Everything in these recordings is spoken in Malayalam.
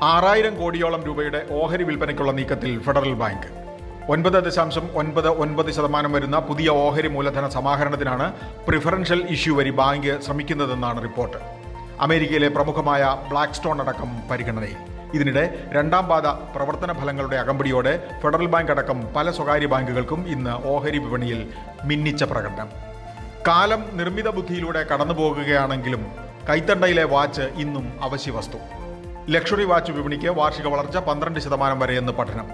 6000 കോടിയോളം രൂപയുടെ ഓഹരി വിൽപ്പനയ്ക്കുള്ള നീക്കത്തിൽ ഫെഡറൽ ബാങ്ക്. 9.99% വരുന്ന പുതിയ ഓഹരി മൂലധന സമാഹരണത്തിനാണ് പ്രിഫറൻഷ്യൽ ഇഷ്യൂ വഴി ബാങ്ക് ശ്രമിക്കുന്നതെന്നാണ് റിപ്പോർട്ട്. അമേരിക്കയിലെ പ്രമുഖമായ ബ്ലാക്ക് സ്റ്റോൺ അടക്കം പരിഗണനയിൽ. ഇതിനിടെ രണ്ടാം പാദ പ്രവർത്തന ഫലങ്ങളുടെ അകമ്പടിയോടെ ഫെഡറൽ ബാങ്ക് അടക്കം പല സ്വകാര്യ ബാങ്കുകൾക്കും ഇന്ന് ഓഹരി വിപണിയിൽ മിന്നിച്ച പ്രകടനം. കാലം നിർമ്മിത ബുദ്ധിയിലൂടെ കടന്നുപോകുകയാണെങ്കിലും കൈത്തണ്ടയിലെ വാച്ച് ഇന്നും അവശ്യ വസ്തു. ലക്ഷറി വാച്ച് വിപണിക്ക് വാർഷിക വളർച്ച 12% വരെയെന്ന് പഠനം.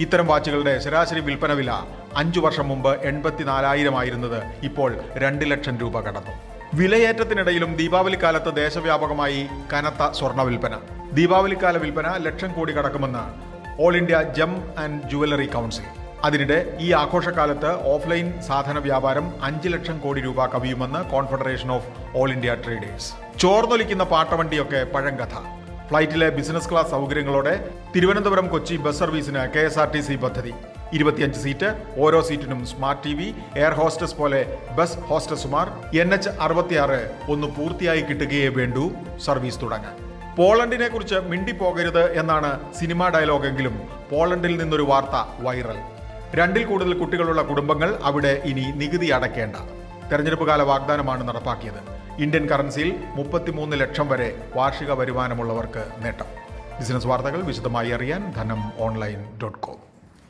ഇത്തരം വാച്ചുകളുടെ ശരാശരി വിൽപ്പന വില 5 വർഷം മുമ്പ് 84,000 ആയിരുന്നത് ഇപ്പോൾ 2 ലക്ഷം രൂപ കടന്നു. വിലയേറ്റത്തിനിടയിലും ദീപാവലിക്കാലത്ത് ദേശവ്യാപകമായി കനത്ത സ്വർണ്ണ വിൽപ്പന. ദീപാവലിക്കാല വിൽപ്പന 1,00,000 കോടി കടക്കുമെന്ന് ഓൾ ഇന്ത്യ ജം ആൻഡ് ജുവലറി കൗൺസിൽ. അതിനിടെ ഈ ആഘോഷക്കാലത്ത് ഓഫ്ലൈൻ സാധന വ്യാപാരം 5 ലക്ഷം കോടി രൂപ കവിയുമെന്ന് confederation of all India traders. ചോർന്നൊലിക്കുന്ന പാട്ടവണ്ടിയൊക്കെ പഴങ്കഥ. ഫ്ലൈറ്റിലെ ബിസിനസ് ക്ലാസ് സൗകര്യങ്ങളോടെ തിരുവനന്തപുരം കൊച്ചി ബസ് സർവീസിന് KSRTC പദ്ധതി. 25 സീറ്റ്, ഓരോ സീറ്റിനും സ്മാർട്ട് TV, എയർ ഹോസ്റ്റസ് പോലെ ബസ് ഹോസ്റ്റസുമാർ. NH66 ഒന്ന് പൂർത്തിയായി കിട്ടുകയേ വേണ്ടൂ സർവീസ് തുടങ്ങാൻ. പോളണ്ടിനെ കുറിച്ച് മിണ്ടിപ്പോകരുത് എന്നാണ് സിനിമാ ഡയലോഗെങ്കിലും പോളണ്ടിൽ നിന്നൊരു വാർത്ത വൈറൽ. 2ൽ കൂടുതൽ കുട്ടികളുള്ള കുടുംബങ്ങൾ അവിടെ ഇനി നികുതി അടയ്ക്കേണ്ട. തെരഞ്ഞെടുപ്പ് കാല വാഗ്ദാനമാണ് നടപ്പാക്കിയത്. ഇന്ത്യൻ കറൻസിയിൽ 33 ലക്ഷം വരെ വാർഷിക വരുമാനമുള്ളവർക്ക് നേട്ടം. ബിസിനസ് വാർത്തകൾ വിശദമായി അറിയാൻ ധനം online.com.